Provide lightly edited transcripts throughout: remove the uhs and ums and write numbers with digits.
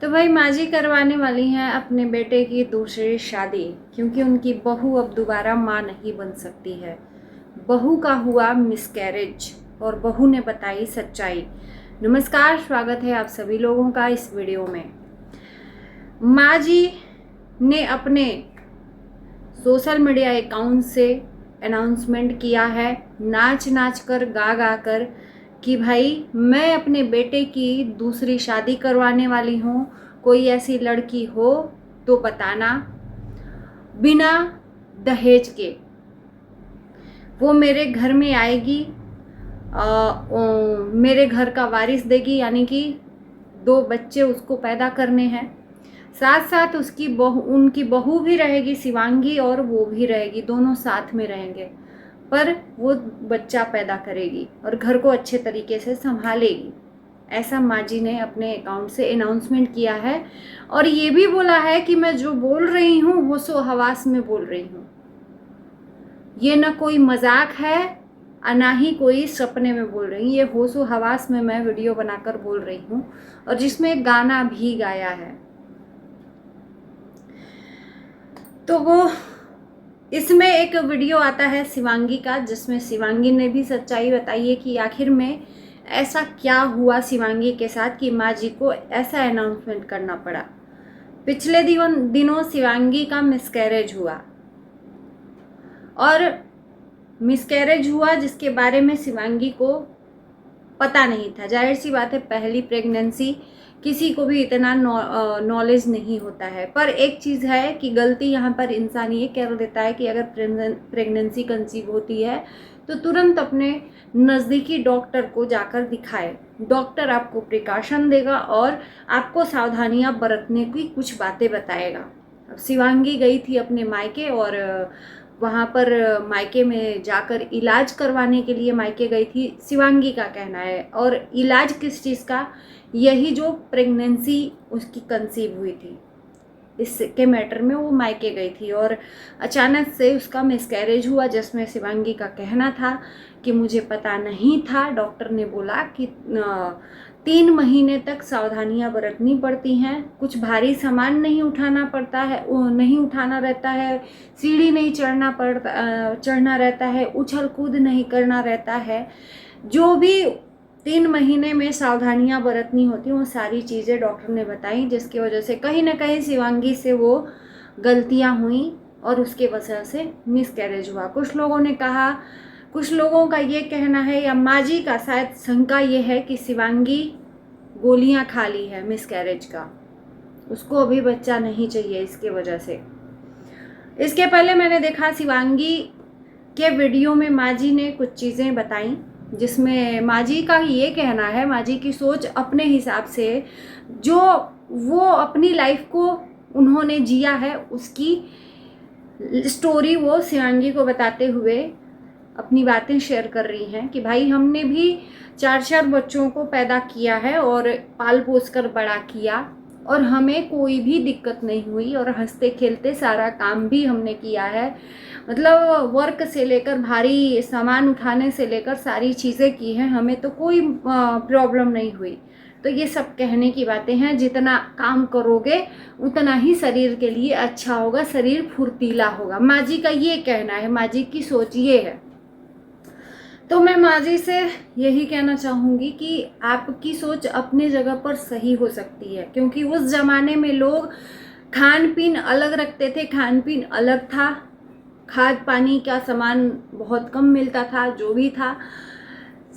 तो भाई माँ जी करवाने वाली हैं अपने बेटे की दूसरी शादी, क्योंकि उनकी बहू अब दोबारा माँ नहीं बन सकती है। बहू का हुआ मिसकैरेज और बहू ने बताई सच्चाई। नमस्कार, स्वागत है आप सभी लोगों का इस वीडियो में। माँ जी ने अपने सोशल मीडिया अकाउंट से अनाउंसमेंट किया है, नाच नाच कर गा गा कर, कि भाई मैं अपने बेटे की दूसरी शादी करवाने वाली हूँ। कोई ऐसी लड़की हो तो बताना, बिना दहेज के वो मेरे घर में आएगी, मेरे घर का वारिस देगी, यानी कि 2 बच्चे उसको पैदा करने हैं। साथ साथ उसकी बहू, उनकी बहू भी रहेगी शिवांगी, और वो भी रहेगी, दोनों साथ में रहेंगे। पर वो बच्चा पैदा करेगी और घर को अच्छे तरीके से संभालेगी। ऐसा माँ जी ने अपने अकाउंट से अनाउंसमेंट किया है, और ये भी बोला है कि मैं जो बोल रही हूँ होशो हवास में बोल रही हूँ। ये ना कोई मजाक है और ना ही कोई सपने में बोल रही हूँ, ये होशो हवास में मैं वीडियो बनाकर बोल रही हूँ, और जिसमें गाना भी गाया है। तो वो इसमें एक वीडियो आता है शिवांगी का, जिसमें शिवांगी ने भी सच्चाई बताई है कि आखिर में ऐसा क्या हुआ शिवांगी के साथ कि माँ जी को ऐसा अनाउंसमेंट करना पड़ा। पिछले दिनों शिवांगी का मिसकैरेज हुआ, और मिसकैरेज हुआ जिसके बारे में शिवांगी को पता नहीं था। जाहिर सी बात है, पहली प्रेगनेंसी, किसी को भी इतना नॉलेज नहीं होता है। पर एक चीज़ है कि गलती यहाँ पर इंसान ये कर देता है कि अगर प्रेगनेंसी कंसीव होती है तो तुरंत अपने नज़दीकी डॉक्टर को जाकर दिखाए। डॉक्टर आपको प्रिकॉशन देगा और आपको सावधानियाँ बरतने की कुछ बातें बताएगा। अब शिवांगी गई थी अपने मायके, और वहाँ पर मायके में जाकर इलाज करवाने के लिए मायके गई थी, शिवांगी का कहना है। और इलाज किस चीज़ का? यही जो प्रेगनेंसी उसकी कंसीव हुई थी, इसके मैटर में वो मायके गई थी, और अचानक से उसका मिसकैरेज हुआ, जिसमें शिवांगी का कहना था कि मुझे पता नहीं था। डॉक्टर ने बोला कि 3 महीने तक सावधानियां बरतनी पड़ती हैं, कुछ भारी सामान नहीं उठाना पड़ता है, नहीं उठाना रहता है, सीढ़ी नहीं चढ़ना रहता है, उछल कूद नहीं करना रहता है। जो भी 3 महीने में सावधानियां बरतनी होती हैं वो सारी चीज़ें डॉक्टर ने बताई, जिसकी वजह से कहीं ना कहीं शिवांगी से वो गलतियां हुई और उसके वजह से मिसकैरेज हुआ। कुछ लोगों ने कहा, कुछ लोगों का ये कहना है, या माँ जी का शायद शंका ये है कि शिवांगी गोलियां खा ली है मिसकैरेज का, उसको अभी बच्चा नहीं चाहिए इसके वजह से। इसके पहले मैंने देखा शिवांगी के वीडियो में माँ जी ने कुछ चीज़ें बताई, जिसमें माँ जी का ये कहना है, माँ जी की सोच अपने हिसाब से, जो वो अपनी लाइफ को उन्होंने जिया है उसकी स्टोरी वो शिवांगी को बताते हुए अपनी बातें शेयर कर रही हैं कि भाई हमने भी 4 बच्चों को पैदा किया है और पाल पोस कर बड़ा किया, और हमें कोई भी दिक्कत नहीं हुई, और हंसते खेलते सारा काम भी हमने किया है। मतलब वर्क से लेकर भारी सामान उठाने से लेकर सारी चीज़ें की हैं, हमें तो कोई प्रॉब्लम नहीं हुई। तो ये सब कहने की बातें हैं। जितना काम करोगे उतना ही शरीर के लिए अच्छा होगा, शरीर फुर्तीला होगा। माँ जी का ये कहना है, माँ जी की सोच ये है। तो मैं माँ जी से यही कहना चाहूँगी कि आपकी सोच अपनी जगह पर सही हो सकती है, क्योंकि उस ज़माने में लोग खान पीन अलग रखते थे, खान पीन अलग था, खाद पानी का सामान बहुत कम मिलता था, जो भी था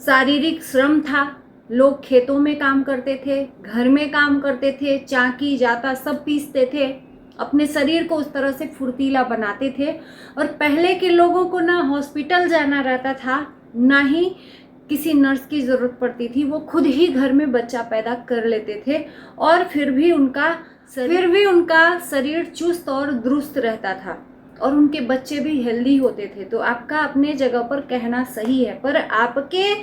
शारीरिक श्रम था। लोग खेतों में काम करते थे, घर में काम करते थे, चाकी जाता सब पीसते थे, अपने शरीर को उस तरह से फुर्तीला बनाते थे। और पहले के लोगों को ना हॉस्पिटल जाना रहता था, ना ही किसी नर्स की ज़रूरत पड़ती थी, वो खुद ही घर में बच्चा पैदा कर लेते थे, और फिर भी उनका शरीर चुस्त और दुरुस्त रहता था, और उनके बच्चे भी हेल्दी होते थे। तो आपका अपने जगह पर कहना सही है, पर आपके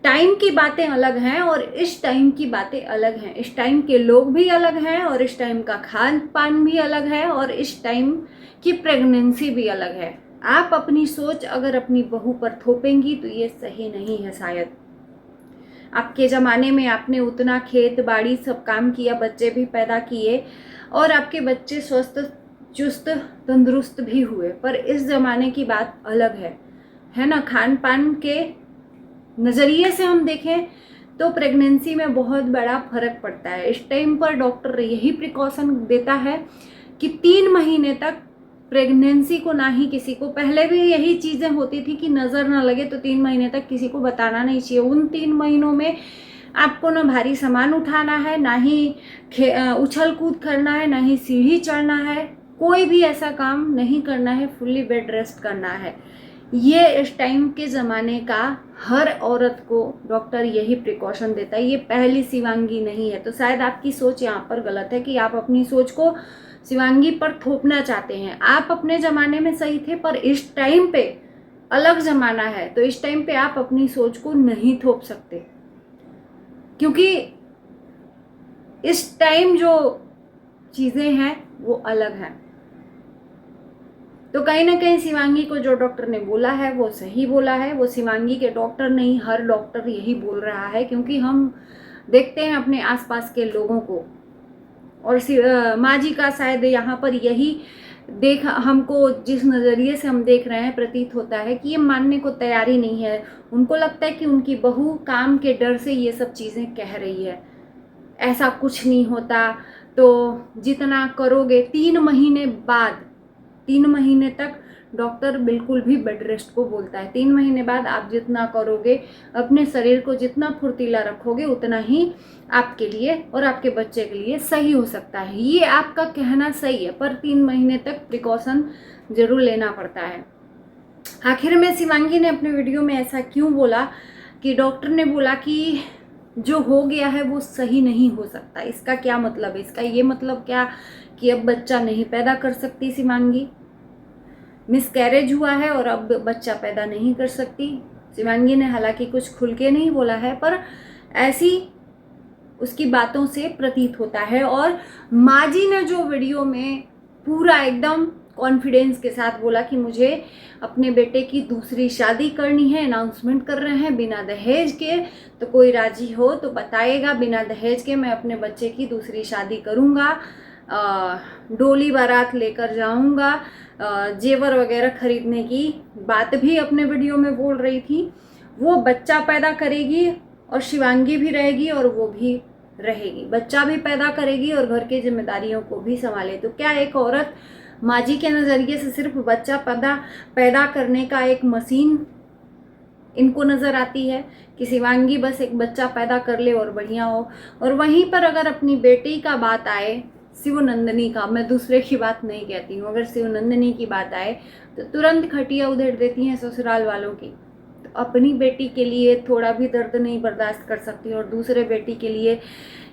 टाइम की बातें अलग हैं और इस टाइम की बातें अलग हैं। इस टाइम के लोग भी अलग हैं, और इस टाइम का खान पान भी अलग है, और इस टाइम की प्रेगनेंसी भी अलग है। आप अपनी सोच अगर अपनी बहू पर थोपेंगी तो ये सही नहीं है शायद। आपके ज़माने में आपने उतना खेत बाड़ी सब काम किया, बच्चे भी पैदा किए और आपके बच्चे स्वस्थ चुस्त तंदुरुस्त भी हुए। पर इस ज़माने की बात अलग है ना। खान पान के नज़रिए से हम देखें तो प्रेगनेंसी में बहुत बड़ा फर्क पड़ता है। इस टाइम पर डॉक्टर यही प्रिकॉशन देता है कि 3 महीने तक प्रेगनेंसी को ना ही किसी को, पहले भी यही चीज़ें होती थी कि नज़र ना लगे तो 3 महीने तक किसी को बताना नहीं चाहिए। उन 3 महीनों में आपको ना भारी सामान उठाना है, ना ही उछल कूद करना है, ना ही सीढ़ी चढ़ना है, कोई भी ऐसा काम नहीं करना है, फुल्ली बेड रेस्ट करना है। ये इस टाइम के ज़माने का हर औरत को डॉक्टर यही प्रिकॉशन देता है। ये पहली शिवांगी नहीं है। तो शायद आपकी सोच यहाँ पर गलत है कि आप अपनी सोच को शिवांगी पर थोपना चाहते हैं। आप अपने ज़माने में सही थे, पर इस टाइम पे अलग ज़माना है, तो इस टाइम पे आप अपनी सोच को नहीं थोप सकते, क्योंकि इस टाइम जो चीज़ें हैं वो अलग हैं। तो कहीं ना कहीं शिवांगी को जो डॉक्टर ने बोला है वो सही बोला है। वो शिवांगी के डॉक्टर नहीं, हर डॉक्टर यही बोल रहा है, क्योंकि हम देखते हैं अपने आसपास के लोगों को। और माँ जी का शायद यहाँ पर यही हमको जिस नज़रिए से हम देख रहे हैं प्रतीत होता है कि ये मानने को तैयार ही नहीं है। उनको लगता है कि उनकी बहू काम के डर से ये सब चीज़ें कह रही है। ऐसा कुछ नहीं होता, तो जितना करोगे 3 महीने बाद, 3 महीने तक डॉक्टर बिल्कुल भी बेड रेस्ट को बोलता है। 3 महीने बाद आप जितना करोगे, अपने शरीर को जितना फुर्तीला रखोगे, उतना ही आपके लिए और आपके बच्चे के लिए सही हो सकता है। ये आपका कहना सही है, पर 3 महीने तक प्रिकॉशन जरूर लेना पड़ता है। आखिर में शिवांगी ने अपने वीडियो में ऐसा क्यों बोला कि डॉक्टर ने बोला कि जो हो गया है वो सही नहीं हो सकता। इसका क्या मतलब है? इसका ये मतलब क्या कि अब बच्चा नहीं पैदा कर सकती शिवांगी? मिसकैरेज हुआ है और अब बच्चा पैदा नहीं कर सकती शिवांगी ने। हालांकि कुछ खुल के नहीं बोला है, पर ऐसी उसकी बातों से प्रतीत होता है। और माँ जी ने जो वीडियो में पूरा एकदम कॉन्फिडेंस के साथ बोला कि मुझे अपने बेटे की दूसरी शादी करनी है, अनाउंसमेंट कर रहे हैं बिना दहेज के, तो कोई राजी हो तो बताएगा, बिना दहेज के मैं अपने बच्चे की दूसरी शादी करूँगा, डोली बारात लेकर जाऊँगा, जेवर वगैरह खरीदने की बात भी अपने वीडियो में बोल रही थी। वो बच्चा पैदा करेगी और शिवांगी भी रहेगी और वो भी रहेगी, बच्चा भी पैदा करेगी और घर की जिम्मेदारियों को भी संभाले। तो क्या एक औरत माँ जी के नज़रिए से सिर्फ बच्चा पैदा करने का एक मशीन इनको नज़र आती है कि शिवांगी बस एक बच्चा पैदा कर ले और बढ़िया हो? और वहीं पर अगर अपनी बेटी का बात आए, शिवनंदिनी का, मैं दूसरे की बात नहीं कहती हूँ, अगर शिवनंदिनी की बात आए तो तुरंत खटिया उधेड़ देती हैं ससुराल वालों की। तो अपनी बेटी के लिए थोड़ा भी दर्द नहीं बर्दाश्त कर सकती, और दूसरे बेटी के लिए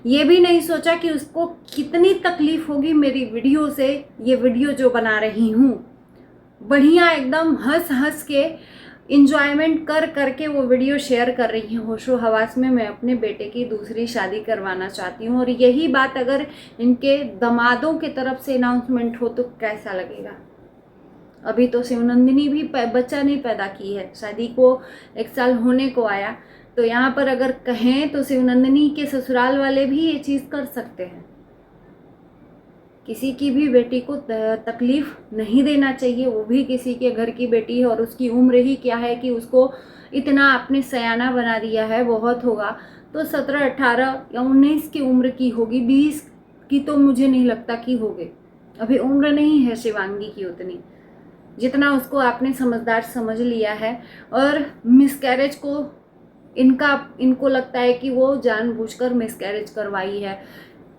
ये भी नहीं सोचा कि उसको कितनी तकलीफ होगी मेरी वीडियो से। ये वीडियो जो बना रही हूँ बढ़िया एकदम हंस हंस के इंजॉयमेंट कर करके वो वीडियो शेयर कर रही हैं होशो हवास में, मैं अपने बेटे की दूसरी शादी करवाना चाहती हूँ। और यही बात अगर इनके दमादों की तरफ से अनाउंसमेंट हो तो कैसा लगेगा? अभी तो शिवनंदिनी भी बच्चा नहीं पैदा की है, शादी को 1 साल होने को आया। तो यहाँ पर अगर कहें तो शिवनंदिनी के ससुराल वाले भी ये चीज़ कर सकते हैं। किसी की भी बेटी को तकलीफ नहीं देना चाहिए, वो भी किसी के घर की बेटी है। और उसकी उम्र ही क्या है कि उसको इतना आपने सयाना बना दिया है, बहुत होगा तो 17, 18 या 19 की उम्र की होगी, 20 की तो मुझे नहीं लगता कि होगी। अभी उम्र नहीं है शिवांगी की उतनी, जितना उसको आपने समझदार समझ लिया है। और मिसकैरेज को इनको लगता है कि वो जानबूझकर मिसकैरेज करवाई है,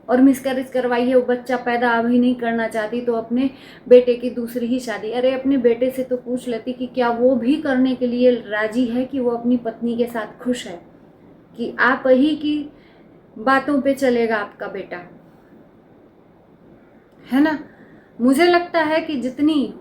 और मिसकैरेज करवाई है, वो बच्चा पैदा अभी नहीं करना चाहती तो अपने बेटे की दूसरी ही शादी। अरे अपने बेटे से तो पूछ लेती कि क्या वो भी करने के लिए राजी है, कि वो अपनी पत्नी के साथ खुश है, कि आप ही की बातों पे चलेगा आपका बेटा, है ना। मुझे लगता है कि जितनी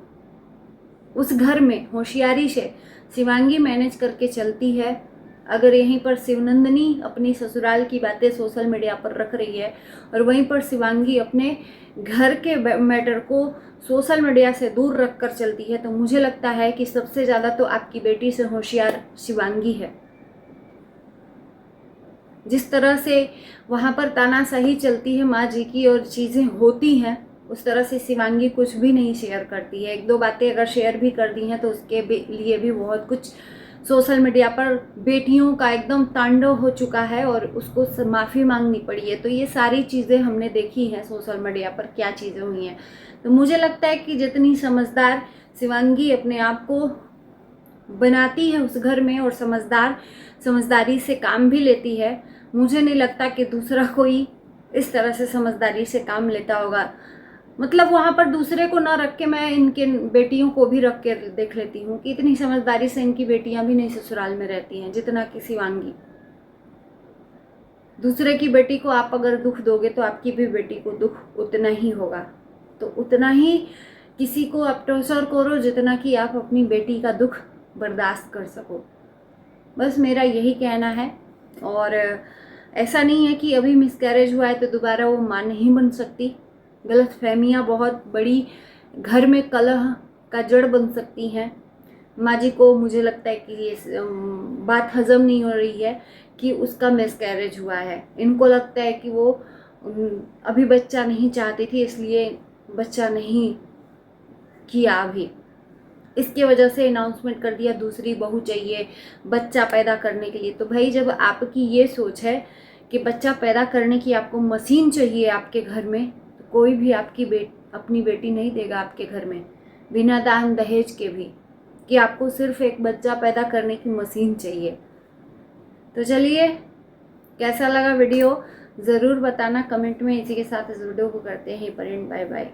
उस घर में होशियारी से शिवांगी मैनेज करके चलती है, अगर यहीं पर शिवनंदिनी अपनी ससुराल की बातें सोशल मीडिया पर रख रही है और वहीं पर शिवांगी अपने घर के मैटर को सोशल मीडिया से दूर रख कर चलती है, तो मुझे लगता है कि सबसे ज़्यादा तो आपकी बेटी से होशियार शिवांगी है। जिस तरह से वहाँ पर तानाशाही चलती है माँ जी की और चीज़ें होती हैं, उस तरह से शिवांगी कुछ भी नहीं शेयर करती है। 1-2 बातें अगर शेयर भी कर दी हैं तो उसके लिए भी बहुत कुछ सोशल मीडिया पर बेटियों का एकदम तांडव हो चुका है और उसको माफ़ी मांगनी पड़ी है। तो ये सारी चीज़ें हमने देखी हैं सोशल मीडिया पर, क्या चीज़ें हुई हैं। तो मुझे लगता है कि जितनी समझदार शिवांगी अपने आप को बनाती है उस घर में और समझदारी से काम भी लेती है, मुझे नहीं लगता कि दूसरा कोई इस तरह से समझदारी से काम लेता होगा। मतलब वहाँ पर दूसरे को ना रख के मैं इनके बेटियों को भी रख के देख लेती हूँ कि इतनी समझदारी से इनकी बेटियाँ भी नहीं ससुराल में रहती हैं जितना कि शिवांगी। दूसरे की बेटी को आप अगर दुख दोगे तो आपकी भी बेटी को दुख उतना ही होगा। तो उतना ही किसी को आप टॉर्चर करो जितना कि आप अपनी बेटी का दुख बर्दाश्त कर सको। बस मेरा यही कहना है। और ऐसा नहीं है कि अभी मिसकैरेज हुआ है तो दोबारा वो माँ नहीं बन सकती। गलतफहमियाँ बहुत बड़ी घर में कलह का जड़ बन सकती हैं। माँ जी को मुझे लगता है कि ये बात हजम नहीं हो रही है कि उसका मिसकैरेज हुआ है। इनको लगता है कि वो अभी बच्चा नहीं चाहती थी, इसलिए बच्चा नहीं किया अभी। इसके वजह से अनाउंसमेंट कर दिया दूसरी बहू चाहिए बच्चा पैदा करने के लिए। तो भाई जब आपकी ये सोच है कि बच्चा पैदा करने की आपको मशीन चाहिए आपके घर में, तो कोई भी अपनी बेटी नहीं देगा आपके घर में बिना दान दहेज के भी, कि आपको सिर्फ एक बच्चा पैदा करने की मशीन चाहिए। तो चलिए, कैसा लगा वीडियो ज़रूर बताना कमेंट में। इसी के साथ इस वीडियो को करते हैं पर एंड। Bye bye.